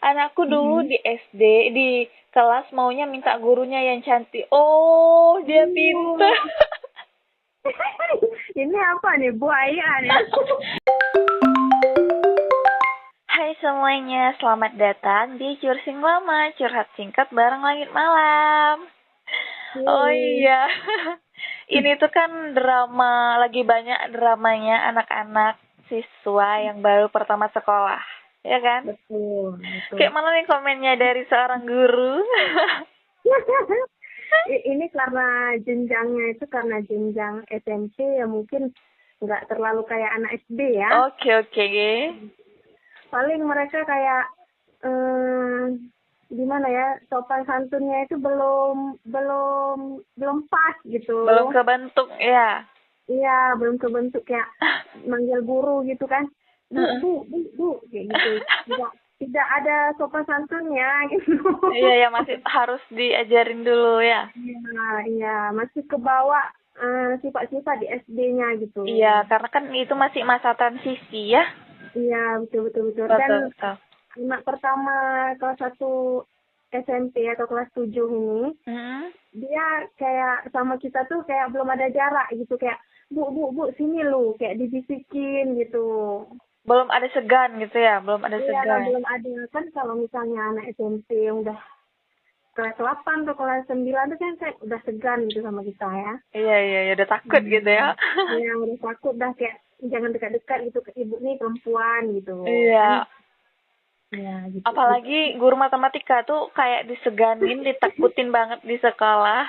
Anakku dulu di SD, di kelas maunya minta gurunya yang cantik. Oh, dia pintar. Ini apa nih, buaya nih? Hai semuanya, selamat datang di Cursing Lama, curhat singkat bareng langit malam. Oh iya, ini tuh kan drama, lagi banyak dramanya anak-anak siswa yang baru pertama sekolah, ya kan? Betul. Kayak mana nih komennya dari seorang guru? Ini karena jenjangnya itu karena jenjang SMP ya, mungkin nggak terlalu kayak anak SD ya. Oke. Paling mereka kayak gimana ya, sopan santunnya itu belum pas gitu. Belum kebentuk ya. Iya, belum kebentuk kayak manggil guru gitu kan. Bu, kayak gitu. Tidak ada sopan santunnya gitu. Iya, masih harus diajarin dulu ya. Iya, masih ke bawah sifat-sifat di SD-nya gitu. Iya, karena kan itu masih masa transisi ya. Iya, betul. Dan anak pertama kelas 1 SMP atau kelas 7 ini, dia kayak sama kita tuh kayak belum ada jarak gitu, kayak bu sini lu, kayak dibisikin gitu. Belum ada segan gitu ya, belum ada Iya, segan. belum ada. Kan kalau misalnya anak SMP yang udah kelas 8 atau kelas 9 tuh kan kayak udah segan gitu sama kita ya. Iya, udah takut gitu ya. Iya, udah takut, dah kayak jangan dekat-dekat gitu ke ibu nih, perempuan gitu. Iya. Ya, gitu. Apalagi guru matematika tuh kayak diseganin, ditakutin banget di sekolah.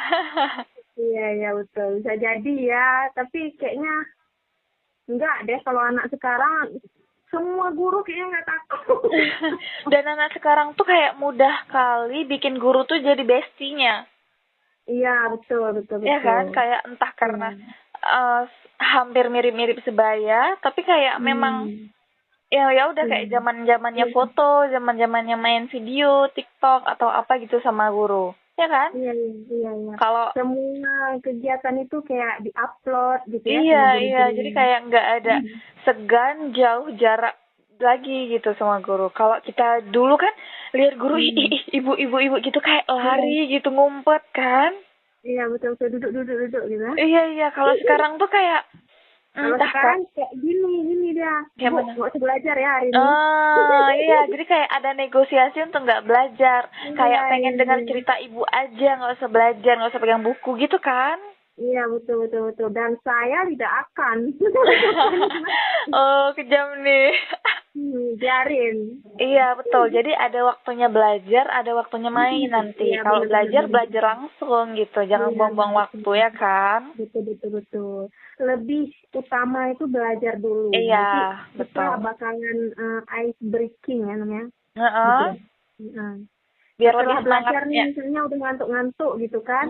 Iya, betul. Bisa jadi ya, tapi kayaknya enggak deh kalau anak sekarang. Semua guru kayaknya nggak takut. Dan anak sekarang tuh kayak mudah kali bikin guru tuh jadi bestinya. Iya, betul. Ya kan, kayak entah karena hampir mirip-mirip sebaya, tapi kayak memang ya udah kayak zaman-zamannya foto, zaman-zamannya main video, TikTok atau apa gitu sama guru. Ya kan? Iya. Kalau semua kegiatan itu kayak di-upload gitu ya. Iya, jadi kayak nggak ada segan jauh jarak lagi gitu sama guru. Kalau kita dulu kan lihat guru ibu-ibu gitu kayak lari gitu, ngumpet kan? Iya, betul duduk gitu. Iya, kalau sekarang tuh kayak kalau sekarang kayak gini dia. Kayak Bu, nggak usah belajar ya hari ini. Iya, jadi kayak ada negosiasi untuk nggak belajar. Kayak pengen dengar cerita ibu aja, nggak usah belajar, nggak usah pegang buku gitu kan? Iya, betul. Dan saya tidak akan. Oh, kejam nih. Biarin. Iya, betul. Jadi ada waktunya belajar, ada waktunya main nanti. Iya, kalau belajar langsung gitu. Jangan buang-buang waktu ya kan? Betul. Lebih utama itu belajar dulu. Iya, betul. Kita bakalan ice breaking ya namanya. Biar lebih setelah belajar nih, misalnya udah ngantuk gitu kan.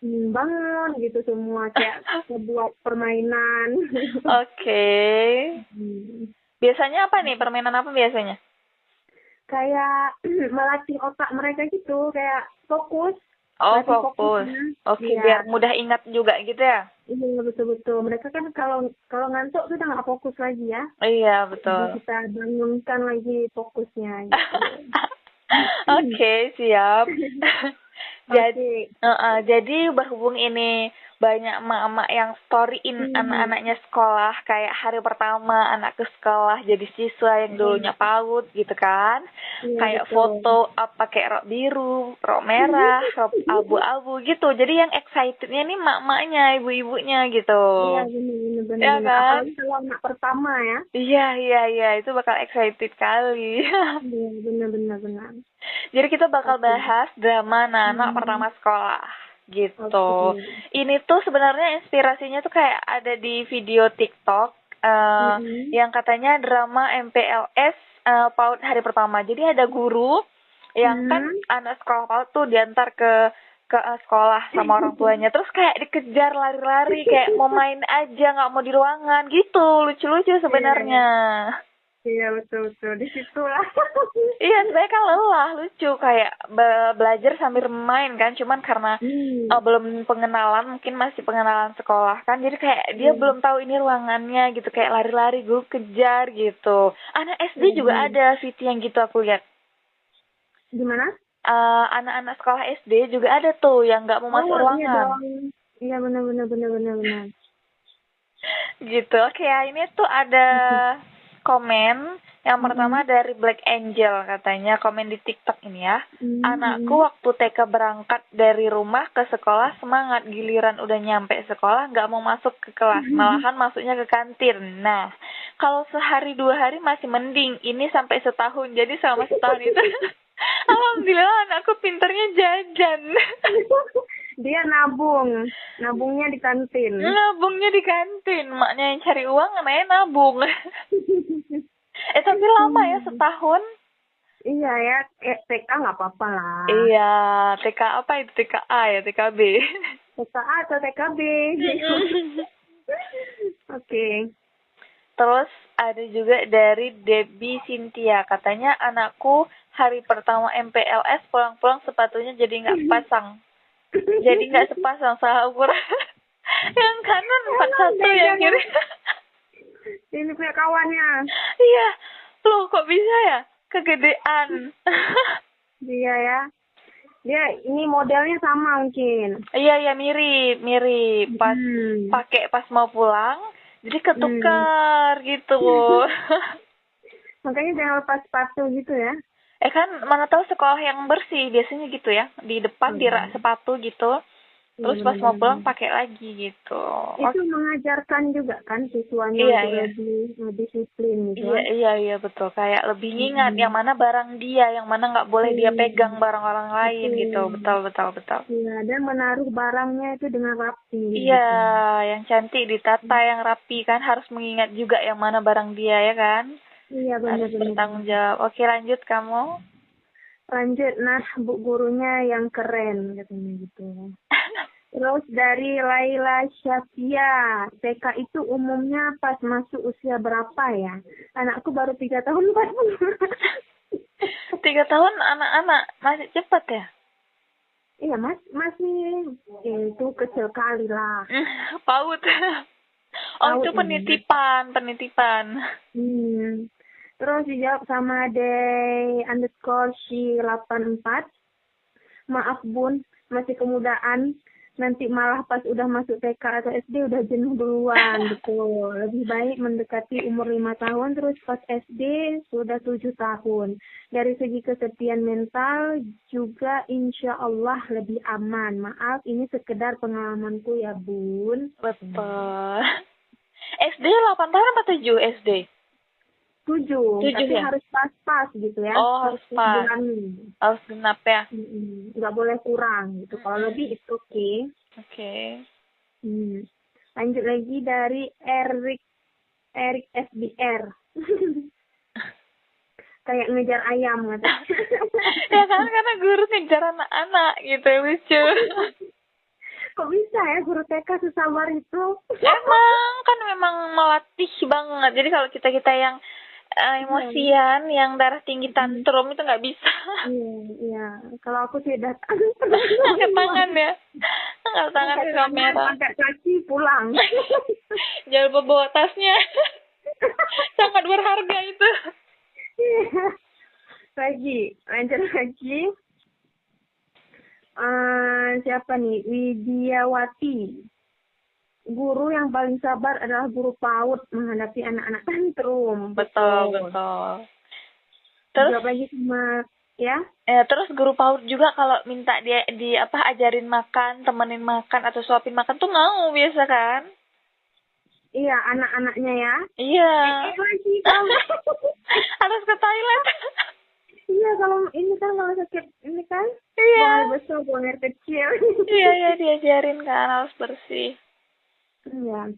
Bangun gitu semua kayak buat permainan. Oke. Biasanya apa nih? Permainan apa biasanya? Kayak melatih otak mereka gitu, kayak fokus. Oh, fokus. Oke, biar mudah ingat juga gitu ya? Iya, betul. Mereka kan kalau ngantuk tuh udah nggak fokus lagi ya. Iya, betul. Jadi kita bangunkan lagi fokusnya gitu. Oke, siap. Jadi berhubung ini banyak emak-emak yang storyin anak-anaknya sekolah, kayak hari pertama anak ke sekolah jadi siswa yang dulunya PAUD gitu kan. Kayak betul. Foto pakai rok biru, rok merah, rok abu-abu gitu. Jadi yang excitednya nih emak-emaknya, ibu-ibunya gitu. Iya, benar. Ya kan? Apalagi kalau anak pertama ya. Iya, itu bakal excited kali. Iya, benar. Jadi kita bakal bahas drama anak pertama sekolah gitu. Ini tuh sebenarnya inspirasinya tuh kayak ada di video TikTok yang katanya drama MPLS PAUD hari pertama. Jadi ada guru yang kan anak sekolah PAUD tuh diantar ke sekolah sama orang tuanya, terus kayak dikejar lari-lari kayak mau main aja, nggak mau di ruangan gitu. Lucu-lucu sebenarnya. Iya, betul. Di situ lah. Iya, sebenarnya kan lelah, lucu kayak belajar sambil main kan, cuman karena belum pengenalan, mungkin masih pengenalan sekolah kan, jadi kayak dia belum tahu ini ruangannya gitu, kayak lari-lari guru kejar gitu. Anak SD juga ada VT yang gitu aku lihat. Gimana? Anak-anak sekolah SD juga ada tuh yang nggak mau masuk ruangan. Iya dong. Iya benar. Gitu. Oke ya, ini tuh ada komen yang pertama dari Black Angel, katanya komen di TikTok ini ya. Anakku waktu TK berangkat dari rumah ke sekolah semangat, giliran udah nyampe sekolah nggak mau masuk ke kelas, malahan masuknya ke kantin. Nah, kalau sehari 2 hari masih mending, ini sampai setahun. Jadi selama setahun itu alhamdulillah anakku pinternya jajan. Dia nabungnya di kantin. Nabungnya di kantin, maknya yang cari uang, anaknya nabung. Tapi lama ya, setahun. Iya ya, TK nggak apa-apa lah. Iya, TK apa itu? TKA ya, TKB. TKA atau TKB. Oke. Terus ada juga dari Debbie Cynthia, katanya anakku hari pertama MPLS pulang-pulang sepatunya jadi nggak pasang. Jadi nggak sepasang, salah ukuran. Yang kanan 41, yang kiri. Ini punya kawannya. Iya, loh kok bisa ya? Kegedean. Iya ya. Dia ini modelnya sama mungkin. Iya mirip. Pas mau pulang, jadi ketukar gitu. Makanya jangan lepas sepatu gitu ya. Kan mana tahu sekolah yang bersih, biasanya gitu ya, di depan dirak sepatu gitu. Terus pas mau pulang pakai lagi gitu. Itu mengajarkan juga kan siswanya lebih disiplin gitu. Iya betul, kayak lebih ingat yang mana barang dia, yang mana nggak boleh dia pegang barang orang lain gitu. Betul. Iya, dan menaruh barangnya itu dengan rapi. Iya, yang cantik ditata, yang rapi kan, harus mengingat juga yang mana barang dia ya kan. Iya benar. Harus bertanggung jawab. Oke, lanjut kamu. Lanjut, nah bu gurunya yang keren katanya gitu. Terus dari Laila Syafia, TK itu umumnya pas masuk usia berapa ya? Anakku baru 3 tahun 3 tahun anak-anak masih cepat ya? Iya masih itu kecil kali lah. PAUD. Itu penitipan. Terus dijawab sama _she84. Maaf bun, masih kemudaan. Nanti malah pas udah masuk TK atau SD udah jenuh duluan. Betul. Lebih baik mendekati umur 5 tahun, terus pas SD sudah 7 tahun. Dari segi kesepian mental juga insya Allah lebih aman. Maaf, ini sekedar pengalamanku ya bun. Betul. SD 8 tahun apa 7 SD? 7 tapi ya? Harus pas gitu ya. Oh, harus pas. Harus genap ya. Nggak boleh kurang gitu. Kalau lebih itu oke. Oke. Lanjut lagi dari Eric SBR. Kayak ngejar ayam katanya. Ya kan, karena guru ngejar anak-anak gitu, lucu. Kok bisa ya guru TK sesabar itu? Memang melatih banget. Jadi kalau kita yang emosian, yang darah tinggi tantrum itu nggak bisa. Iya. Kalau aku tidak angkat tangan ya. Angkat tangan ke kamera. Angkat kaki pulang. Jangan bawa tasnya. Sangat berharga itu. Lanjut lagi. Siapa nih? Widiawati. Guru yang paling sabar adalah guru PAUD menghadapi anak-anak tantrum. Betul. Terus lagi sama ya? Terus guru PAUD juga kalau minta dia ajarin makan, temenin makan atau suapin makan tuh mau biasa kan? Iya, anak-anaknya ya. Iya. Lagi kamu. Harus ke toilet. Iya, kalau sakit ini kan. Iya. Buang air besar, buang air kecil. Iya, diajarin kan harus bersih. Iya.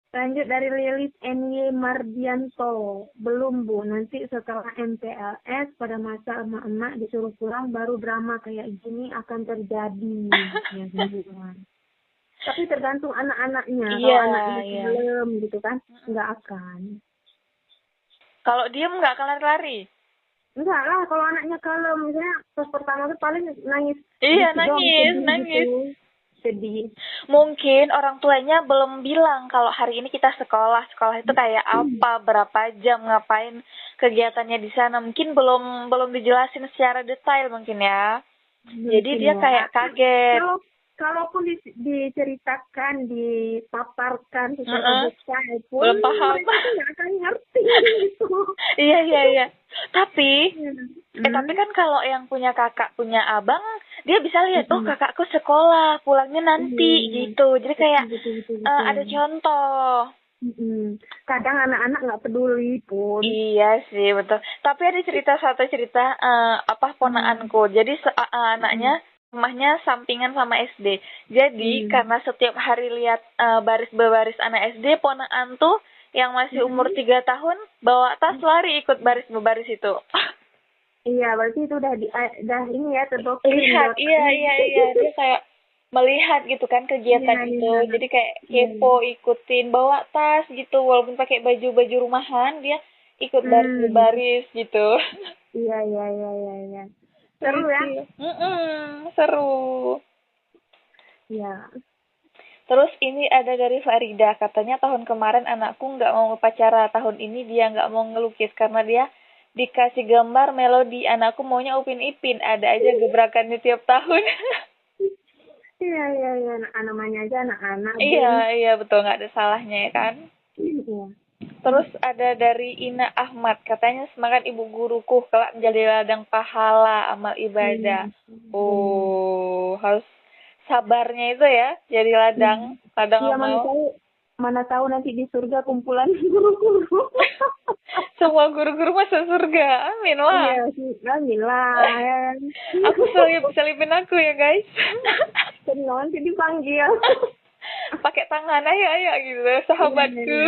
Lanjut dari Lilis N.Y. Mardianto. Belum Bu, nanti setelah MPLS pada masa emak-emak disuruh pulang baru drama kayak gini akan terjadi. Ya, tapi tergantung anak-anaknya. Kalau anaknya belum gitu kan, nggak akan. Kalau diem nggak akan lari-lari? Enggak lah, kalau anaknya kalem, misalnya pas pertama tuh paling nangis. Iya, nangis. Gitu. sedih. Mungkin orang tuanya belum bilang kalau hari ini kita sekolah itu kayak apa, berapa jam, ngapain kegiatannya di sana. Mungkin belum dijelasin secara detail mungkin ya. Jadi dia kayak kaget. Kalaupun diceritakan, dipaparkan secara detail pun, belum paham. Mereka nggak akan ngerti gitu. Iya. Tapi kan kalau yang punya kakak, punya abang, dia bisa lihat, oh kakakku sekolah, pulangnya nanti gitu. Jadi kayak betul. ada contoh. Kadang anak-anak nggak peduli pun. Iya sih, betul. Tapi ada satu cerita ponaanku. Jadi anaknya rumahnya sampingan sama SD. Jadi karena setiap hari lihat baris berbaris anak SD, ponaan tuh yang masih umur 3 tahun bawa tas lari ikut baris berbaris itu. Iya, berarti itu udah ini ya terdoktrin. Lihat, iya. Dia kayak melihat gitu kan kegiatan itu. Jadi kayak kepo, ikutin, bawa tas gitu. Walaupun pakai baju rumahan, dia ikut baris berbaris gitu. Iya. Seru ya? Seru. Iya. Terus ini ada dari Farida, katanya tahun kemarin anakku nggak mau upacara, tahun ini dia nggak mau ngelukis karena dia dikasih gambar melodi, anakku maunya Upin Ipin, ada aja gebrakannya tiap tahun. Iya, namanya aja anak-anak. Iya, betul, nggak ada salahnya ya kan? Iya. Terus ada dari Ina Ahmad, katanya semangat ibu guruku kelak menjadi ladang pahala amal ibadah. Harus sabarnya itu ya, jadi ladang Iya, amal. Mana tahu nanti di surga kumpulan guru-guru. Semua guru-guru masuk surga, amin lah. Iya, amin lah. Ya. Aku selipin aku ya guys. Nanti dipanggil. Pakai tangan, ayo gitu, sahabatku.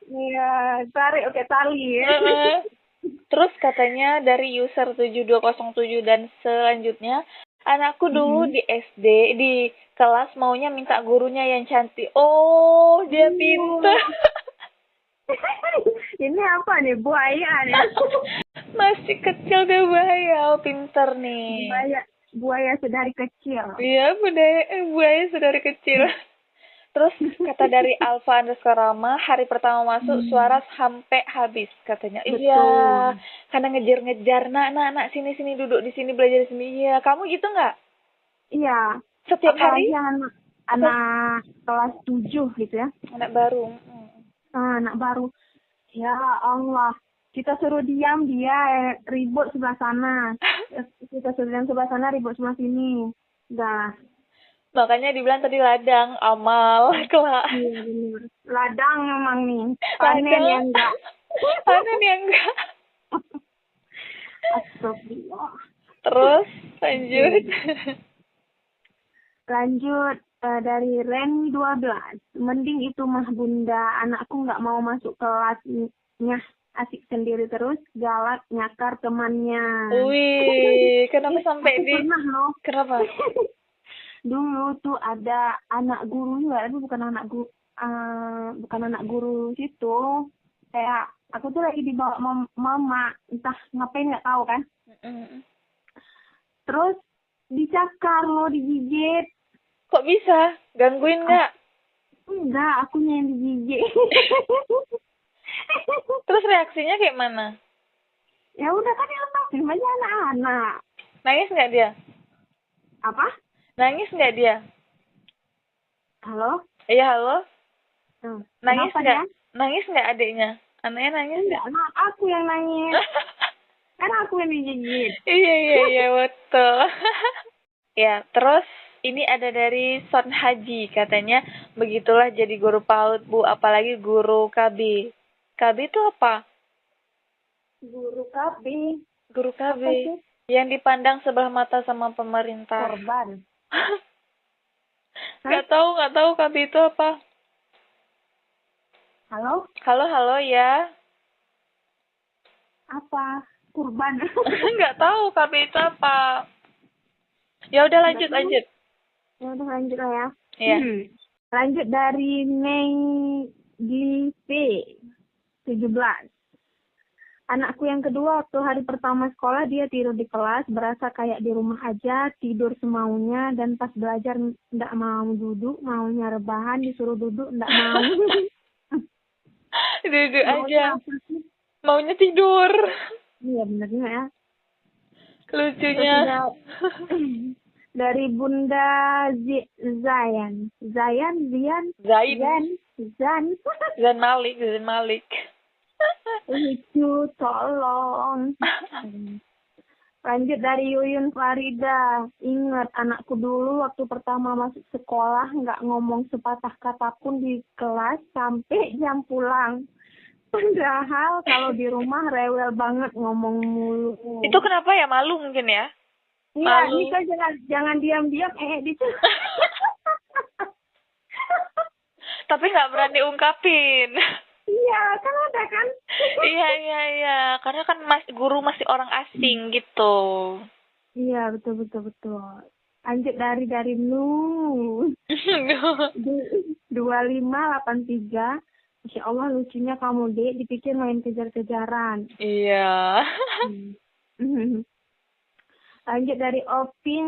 Iya, tarik tali ya. Terus katanya dari user 7207 dan selanjutnya, anakku dulu di SD, di kelas maunya minta gurunya yang cantik. Oh, dia pintar. Ini apa nih, buaya nih? Masih kecil dia buaya, pintar nih. Buaya sedari kecil. Iya, buaya sedari kecil. Terus kata dari Alfa_Rama, hari pertama masuk suara sampai habis katanya. Betul. Iya, karena ngejar-ngejar, nak sini duduk di sini, belajar di sini. Iya, kamu gitu nggak? Iya. Setiap hari? Anak kelas 7 gitu ya. Anak baru. Anak baru. Ya Allah, kita suruh diam, dia ribut sebelah sana. Kita suruh diam sebelah sana, ribut sebelah sini. Udah. Makanya dibilang tadi ladang amal kelak. Iya benar. Ladang memang nih. Panen yang enggak. Astagfirullah. Terus lanjut dari Ren 12. Mending itu mah bunda, anakku nggak mau masuk kelasnya, asik sendiri terus, galak nyakar temannya. Wih, kenapa sampai di? Pernah loh. Kenapa? Dulu tuh ada anak guru juga, tapi bukan anak guru situ. Kayak aku tuh lagi dibawa mama, entah ngapain nggak tahu kan. Terus dicakar loh, digigit. Kok bisa? Gangguin nggak? Enggak, akunya yang digigit. Terus reaksinya kayak mana? Ya udah kan dilepasin aja anak-anak. Nangis nggak dia? Apa? Nangis nggak dia? Halo? Iya, halo? Nangis nggak? Ya? Nangis nggak adiknya? Anaknya nangis nggak? Enggak, aku yang nangis. Kan aku yang digigit. Iya, betul. Ya, terus ini ada dari Son Haji, katanya begitulah jadi guru PAUD, Bu, apalagi guru KB. KB itu apa? Guru KB. Guru KB yang dipandang sebelah mata sama pemerintah. Korban. Nggak tahu KB itu apa. Halo ya. Apa? Kurban. Nggak tahu KB itu apa. Ya udah lanjut. Ya udah lanjut lah ya. Iya. Lanjut dari Neng Glive 17. Anakku yang kedua waktu hari pertama sekolah dia tidur di kelas, berasa kayak di rumah aja, tidur semaunya, dan pas belajar nggak mau duduk, maunya rebahan, disuruh duduk nggak mau. Duduk Maunya aja. apa sih? Maunya tidur. Iya benernya ya. Lucunya. Dari Bunda Zayan. Zayan, Zian, Zain. Zan. Zain Malik. Lucu, tolong. Lanjut dari Yuyun Farida. Ingat, anakku dulu waktu pertama masuk sekolah nggak ngomong sepatah kata pun di kelas sampai jam pulang. Padahal kalau di rumah rewel banget ngomong mulu. Itu kenapa ya? Malu mungkin ya? Iya, ini kan jangan diam-diam gitu. Tapi nggak berani ungkapin. Iya, kan ada kan? Iya. Karena kan guru masih orang asing gitu. Iya, betul. Lanjut dari Nu. 2583. Masya Allah lucunya kamu, Dek. Dipikir main kejar-kejaran. Iya. Lanjut dari Opin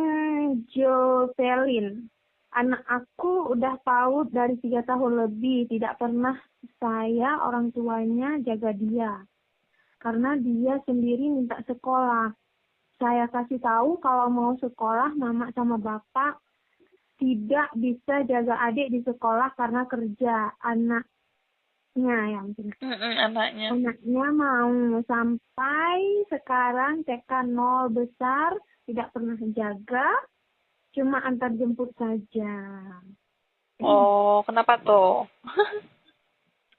Jovelin. Anak aku udah PAUD dari 3 tahun lebih. Tidak pernah saya orang tuanya jaga dia. Karena dia sendiri minta sekolah. Saya kasih tahu kalau mau sekolah mama sama bapak tidak bisa jaga adik di sekolah karena kerja. Anaknya mau sampai sekarang TK 0 besar, tidak pernah jaga, cuma antar jemput saja. Oh, kenapa tuh?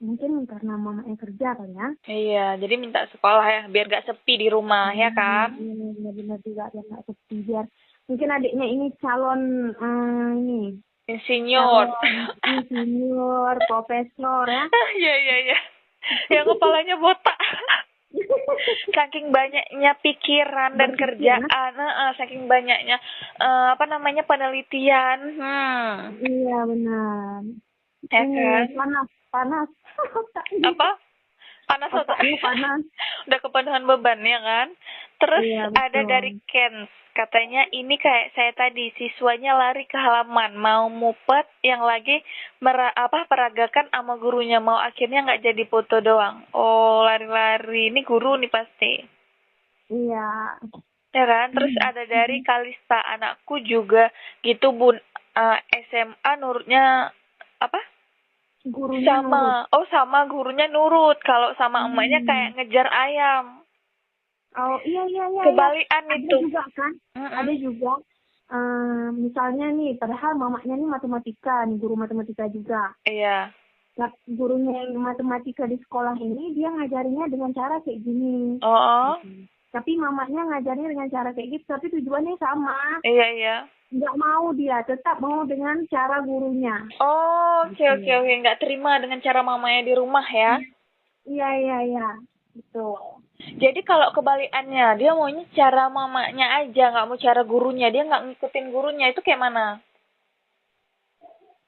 Mungkin karena mamanya kerja kali ya. Iya, jadi minta sekolah ya, biar gak sepi di rumah, ya kan? Iya, benar juga, biar gak sepi. Biar mungkin adiknya ini calon Insinyur, profesor ya. Iya. Yang kepalanya botak. Saking banyaknya pikiran dan kerjaan, saking banyaknya penelitian. Iya benar. Ya kan? Panas. Apa? Panas otaknya panas. Udah kepenuhan beban ya kan? Terus iya, ada dari Ken, katanya ini kayak saya tadi, siswanya lari ke halaman mau mupet, yang lagi peragakan sama gurunya, mau akhirnya nggak jadi foto doang. Oh, lari-lari, ini guru nih pasti. Iya. Ya kan? Terus ada dari Kalista, anakku juga gitu Bun, SMA nurutnya apa? Gurunya sama nurut. Sama gurunya nurut. Kalau sama emaknya kayak ngejar ayam. Oh iya. Kebalikan ada itu. Ada juga kan? Ada juga. Misalnya nih, padahal mamanya nih matematika, nih guru matematika juga. Iya. Gurunya yang matematika di sekolah ini dia ngajarinnya dengan cara kayak gini. Oh. Tapi mamanya ngajarnya dengan cara kayak gitu, tapi tujuannya sama. Iya. Nggak mau dia, tetap mau dengan cara gurunya. Oh, oke. Nggak terima dengan cara mamanya di rumah ya? Iya. Betul. Jadi kalau kebalikannya, dia maunya cara mamanya aja, nggak mau cara gurunya. Dia nggak ngikutin gurunya, itu kayak mana?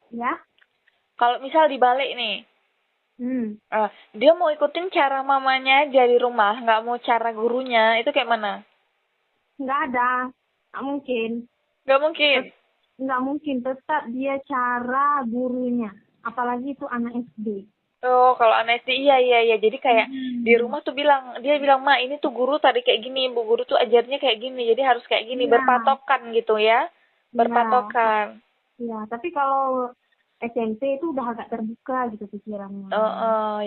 Ya? Kalau misal dibalik nih. Dia mau ikutin cara mamanya aja di rumah, nggak mau cara gurunya, itu kayak mana? Nggak ada, nggak mungkin. Nggak mungkin, tetap dia cara gurunya, apalagi itu anak SD. Oh, kalau anak SD iya. Jadi kayak di rumah tuh dia bilang, Ma, ini tuh guru tadi kayak gini, Bu guru tuh ajarnya kayak gini, jadi harus kayak gini, berpatokan gitu ya. Berpatokan. Iya, tapi kalau SMP itu udah agak terbuka gitu pikirannya.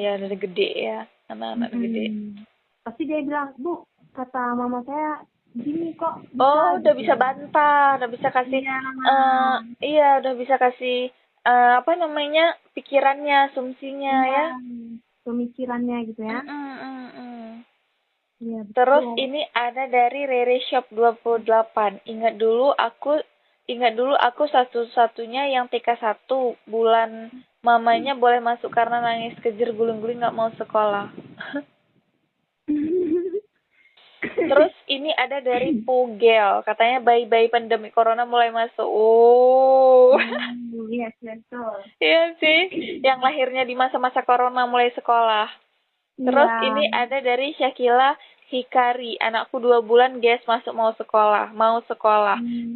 Ya udah gede ya, anak-anak gede. Pasti dia bilang, Bu, kata mama saya gini kok. Udah bisa bantah, udah bisa kasih, udah bisa kasih pikirannya, asumsinya ya. Pemikirannya gitu ya. Ya, terus ini ada dari Rere Shop 28. Ingat dulu aku satu-satunya yang TK 1 bulan mamanya boleh masuk karena nangis kejer guling-guling nggak mau sekolah. Terus ini ada dari Pugel, katanya bayi-bayi pandemi corona mulai masuk. Iya, betul. Iya sih, yang lahirnya di masa-masa corona mulai sekolah. Terus Iya. ini ada dari Syakila Hikari. Anakku 2 bulan guys masuk mau sekolah.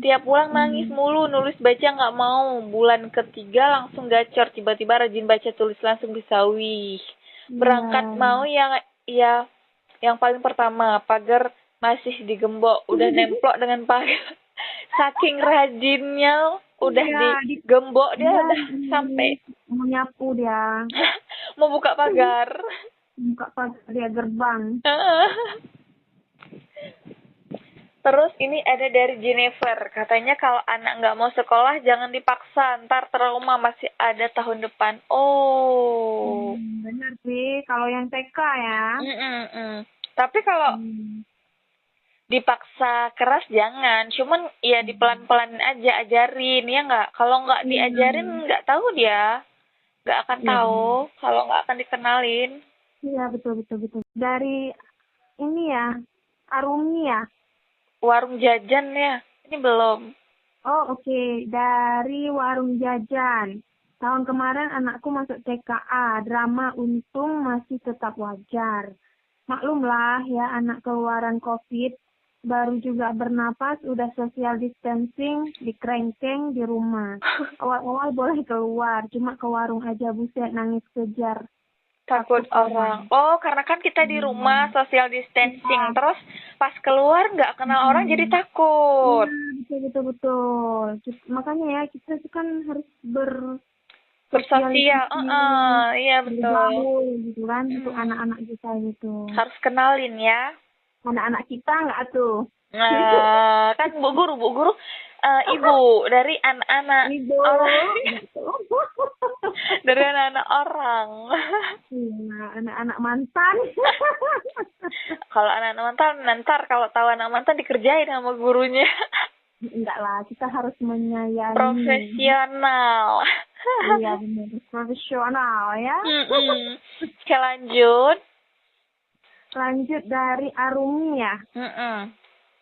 Tiap pulang nangis mulu, nulis baca nggak mau. Bulan ketiga langsung gacor, tiba-tiba rajin baca tulis langsung bisa wih. Berangkat mau yang paling pertama pagar masih digembok, udah nemplok dengan pagar. Saking rajinnya udah digembok dia udah sampai mau nyapu dia. mau buka pagar. Buka pagar dia gerbang. Terus ini ada dari Jennifer. Katanya kalau anak nggak mau sekolah jangan dipaksa. Ntar trauma masih ada tahun depan. Oh. Benar sih. Kalau yang TK ya. Tapi kalau dipaksa keras jangan. Cuman ya dipelan-pelanin aja, ajarin. Ya nggak? Kalau nggak diajarin nggak tahu dia. Nggak akan tahu. Kalau nggak akan dikenalin. Iya, betul. Dari ini ya. Arumi ya. Warung jajan ya. Ini belum. Oh, oke. Dari warung jajan. Tahun kemarin anakku masuk TKA. Drama untung masih tetap wajar. Maklumlah ya, anak keluaran COVID. Baru juga bernapas, udah social distancing, dikerengkeng di rumah. Awal-awal boleh keluar, cuma ke warung aja buset nangis kejar. Takut orang. Oh, karena kan kita di rumah social distancing. Terus pas keluar nggak kenal orang jadi takut. Iya, betul. Makanya ya kita itu kan harus bersosial. Iya betul. Gitu kan untuk anak-anak kita gitu. Harus kenalin ya. Anak-anak kita nggak tuh? Kan Bu Guru, ibu dari anak-anak orang. Dari anak-anak orang. Iya, anak-anak mantan. Kalau anak-anak mantan, nanti kalau tahu anak mantan dikerjain sama gurunya. Enggak lah, kita harus menyayangi. Profesional. Iya benar, profesional ya. Oke, lanjut. Lanjut dari Arumi ya.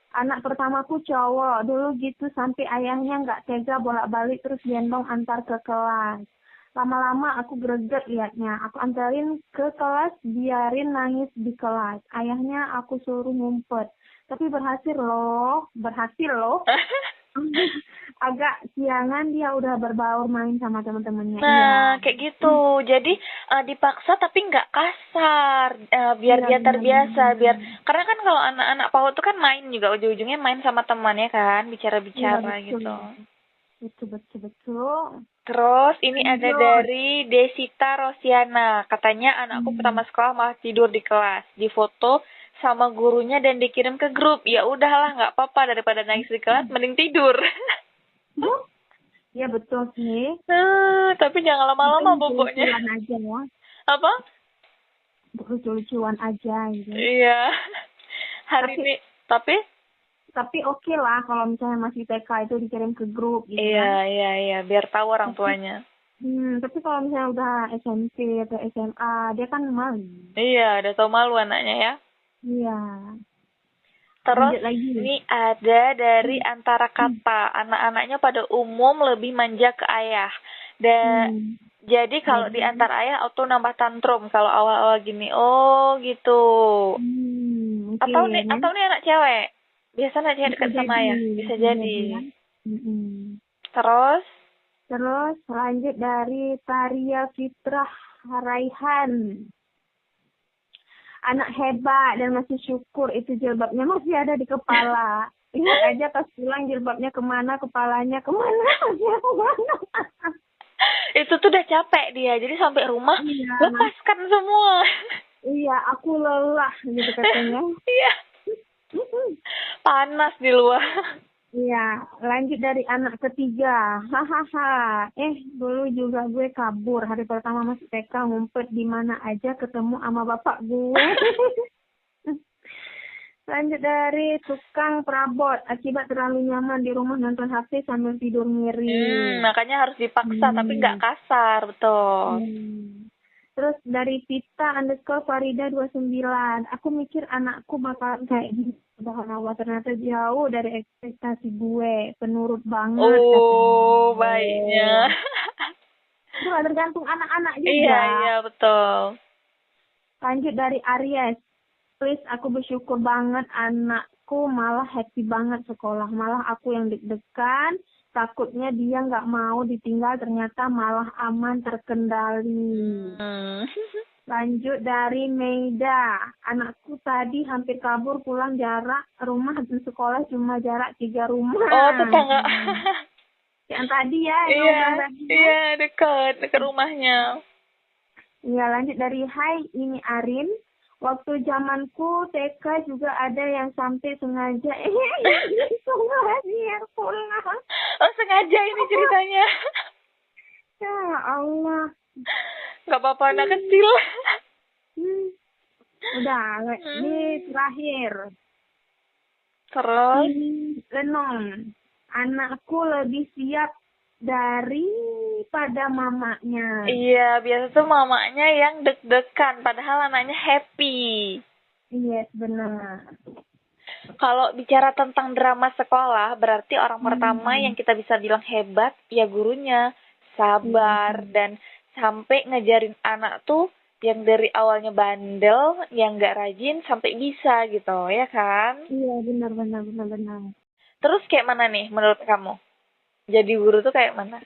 Anak pertamaku cowok, dulu gitu sampai ayahnya nggak tega bolak-balik terus gendong antar ke kelas. Lama-lama aku greget liatnya. Aku antarin ke kelas, biarin nangis di kelas. Ayahnya aku suruh ngumpet. Tapi berhasil loh. Agak siangan dia udah berbaur main sama teman-temannya. Nah, kayak gitu. Jadi dipaksa tapi nggak kasar, biar dia terbiasa. Karena kan kalau anak-anak PAUD tuh kan main juga, ujung-ujungnya main sama temannya kan, bicara-bicara gitu. Betul. Terus ini ada dari Desita Rosiana. Katanya anakku pertama sekolah malah tidur di kelas, difoto sama gurunya dan dikirim ke grup. Ya udahlah, nggak apa-apa, daripada nangis di kelas mending tidur. Ya betul sih. Tapi jangan lama-lama boboknya. Lucu-lucuan aja ya. Apa? Lucu-lucuan aja gitu. Iya. Ini tapi oke lah kalau misalnya masih TK itu dikirim ke grup gitu. Iya, biar tahu orang tuanya. Tapi kalau misalnya udah SMP atau SMA, dia kan malu. Iya, udah tau malu anaknya ya. Iya. Terus ini ada dari antara kata, anak-anaknya pada umum lebih manja ke ayah. Dan jadi kalau di antar ayah auto nambah tantrum kalau awal-awal gini. Oh, gitu. Atau nih anak cewek. Biasa anak cewek dekat sama ayah, bisa jadi. Terus lanjut dari Taria Fitrah Raihan. Anak hebat dan masih syukur itu jilbabnya masih ada di kepala. Ingat aja pas pulang jilbabnya kemana, kepalanya kemana. Itu tuh udah capek dia, jadi sampai rumah lepaskan semua. Iya, aku lelah gitu katanya. Iya. Panas di luar. Iya, lanjut dari anak ketiga. Hahaha. Dulu juga gue kabur hari pertama masuk TK, ngumpet di mana aja ketemu sama bapak gue. Lanjut dari tukang perabot. Akibat terlalu nyaman di rumah nonton HP sambil tidur ngiri. Makanya harus dipaksa tapi nggak kasar, betul. Terus dari Pita _Farida 29. Aku mikir anakku bakal kayak gini. Bahwa ternyata jauh dari ekspektasi gue. Penurut banget. Oh, baiknya. Itu tergantung anak-anak juga. Iya, betul. Lanjut dari Aries. Please, aku bersyukur banget anakku malah happy banget sekolah. Malah aku yang deg-degan, takutnya dia nggak mau ditinggal, ternyata malah aman terkendali. Lanjut dari Meida. Anakku tadi hampir kabur pulang, jarak rumah dan sekolah cuma jarak 3 rumah. Oh, tetangga. Yang tadi ya, Iya, dekat rumahnya. Iya, lanjut dari Hai, ini Arin. Waktu zamanku TK juga ada yang sampai sengaja pulang. Oh, sengaja ini ceritanya. Ya Allah. Gak apa-apa, anak kecil. Udah, ini terakhir. Terus? Lenong. Anakku lebih siap daripada mamanya. Iya, biasa tuh mamanya yang deg-degan, padahal anaknya happy. Yes, benar. Kalau bicara tentang drama sekolah, berarti orang pertama yang kita bisa bilang hebat, ya gurunya. Sabar, dan sampai ngejarin anak tuh yang dari awalnya bandel, yang gak rajin, sampai bisa gitu, ya kan? Iya, benar. Terus kayak mana nih menurut kamu? Jadi guru tuh kayak mana?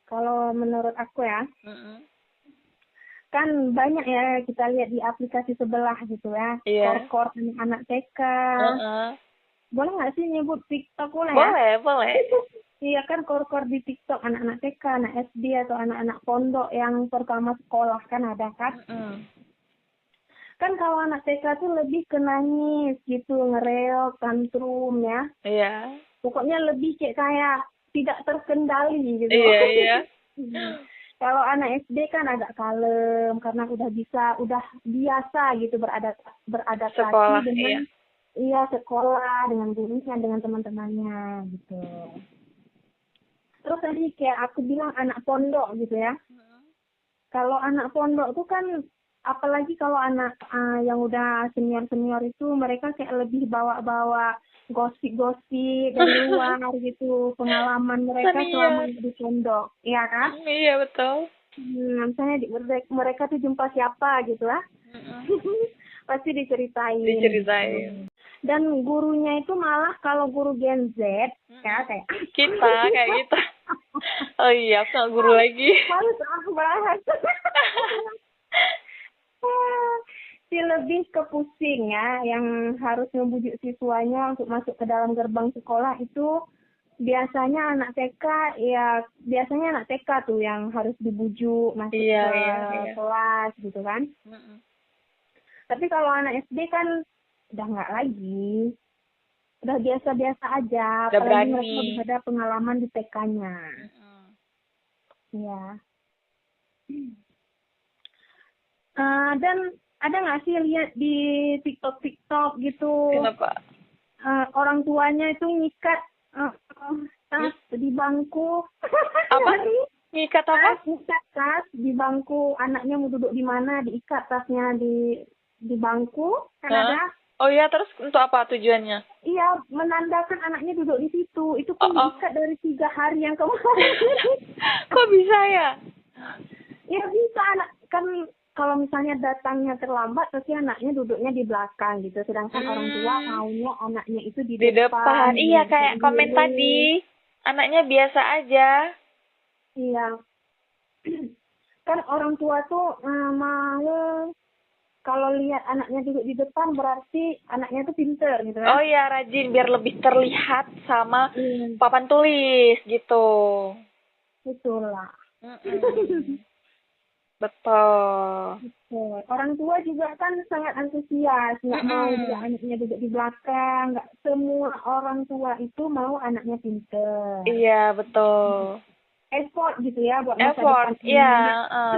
Kalau menurut aku ya, kan banyak ya kita lihat di aplikasi sebelah gitu ya, kor-kor anak TK. Boleh nggak sih nyebut TikTok boleh ya? Boleh. Iya kan, kor-kor di TikTok anak-anak TK, anak SD atau anak-anak pondok yang pertama sekolah kan ada kan? Kan kalau anak TK tuh lebih ke nangis gitu, ngereok, tantrum ya. Iya. Pokoknya lebih kayak tidak terkendali gitu. Iya. Kalau anak SD kan agak kalem karena udah biasa gitu beradaptasi sekolah, dengan sekolah, dengan gurunya, dengan teman-temannya gitu. Terus tadi kayak aku bilang anak pondok gitu ya. Kalau anak pondok tuh kan, apalagi kalau anak yang udah senior itu, mereka kayak lebih bawa-bawa gosip-gosip dari luar gitu, pengalaman mereka selama di pondok, iya kan? Iya, betul. Misalnya mereka tuh jumpa siapa gitu lah, pasti diceritain. Dan gurunya itu malah kalau guru Gen Z, ya kayak kita kayak gitu. Oh iya, aku gak guru lagi. Males bahas. Lebih ke pusing ya, yang harus membujuk siswanya untuk masuk ke dalam gerbang sekolah itu biasanya anak TK tuh yang harus dibujuk masuk ke kelas gitu kan. Tapi kalau anak SD kan udah nggak lagi, udah biasa-biasa aja, udah apalagi berani. mereka udah ada pengalaman di TK-nya. Ya. Dan ada nggak sih lihat di TikTok gitu? Kenapa? Orang tuanya itu ngikat tas di bangku. Apa? Ngikat apa? Ngikat tas di bangku. Anaknya mau duduk di mana, diikat tasnya di bangku. Kan ada. Oh iya, terus untuk apa tujuannya? Iya, menandakan anaknya duduk di situ. Itu pun diikat dari 3 hari yang kemarin. Kok bisa ya? Ya bisa, anak kan. Kalau misalnya datangnya terlambat, pasti anaknya duduknya di belakang gitu. Sedangkan orang tua maunya anaknya itu di depan. Iya, kayak komen tadi. Anaknya biasa aja. Iya. Kan orang tua tuh mau kalau lihat anaknya duduk di depan berarti anaknya tuh pinter gitu kan. Oh iya, rajin biar lebih terlihat sama papan tulis gitu. Betul lah. Betul. Orang tua juga kan sangat antusias, nggak mau juga anaknya duduk di belakang. Nggak semua orang tua itu mau anaknya pinter. Iya, betul. Effort gitu ya buat masa depan. Iya,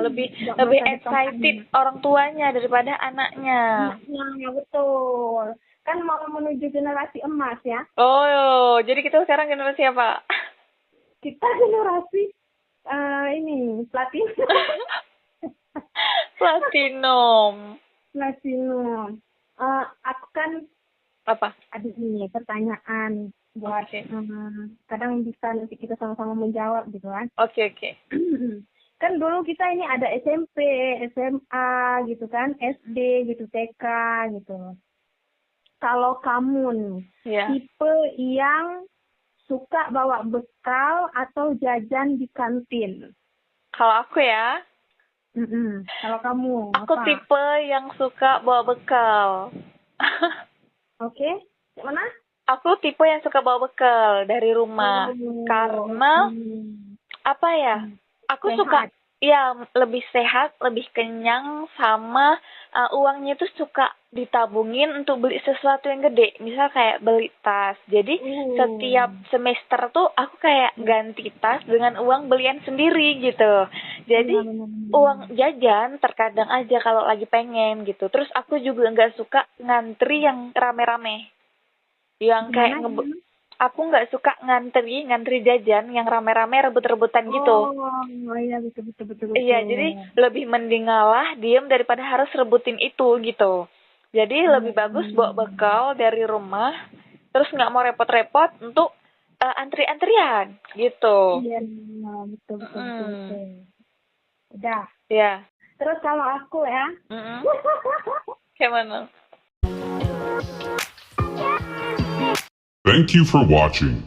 lebih excited orang tuanya daripada anaknya. Nah, betul. Kan mau menuju generasi emas ya. Oh, jadi kita sekarang generasi apa? Kita generasi ini platinum. Platinum. Aku kan ada ini pertanyaan buat kadang bisa nanti kita sama-sama menjawab gitu kan. Oke. kan dulu kita ini ada SMP, SMA gitu kan, SD gitu, TK gitu. Kalau kamu nih, tipe yang suka bawa bekal atau jajan di kantin? Kalau aku ya, kalau kamu, aku tipe yang suka bawa bekal. Oke, mana? Aku tipe yang suka bawa bekal dari rumah, karena apa ya? Aku sehat. suka, ya lebih sehat, lebih kenyang, sama uangnya tuh suka ditabungin untuk beli sesuatu yang gede, misal kayak beli tas. Jadi setiap semester tuh aku kayak ganti tas dengan uang belian sendiri gitu. Jadi uang jajan terkadang aja kalau lagi pengen gitu. Terus aku juga nggak suka ngantri yang rame-rame, yang kayak aku nggak suka ngantri jajan yang rame-rame rebut-rebutan gitu. Oh iya, betul. Iya, jadi lebih mending ngalah diem daripada harus rebutin itu gitu. Jadi lebih bagus bawa bekal dari rumah, terus nggak mau repot-repot untuk antri-antrian gitu. Iya, betul. Udah. Ya. Terus kalau aku ya. Gimana? Thank you for watching.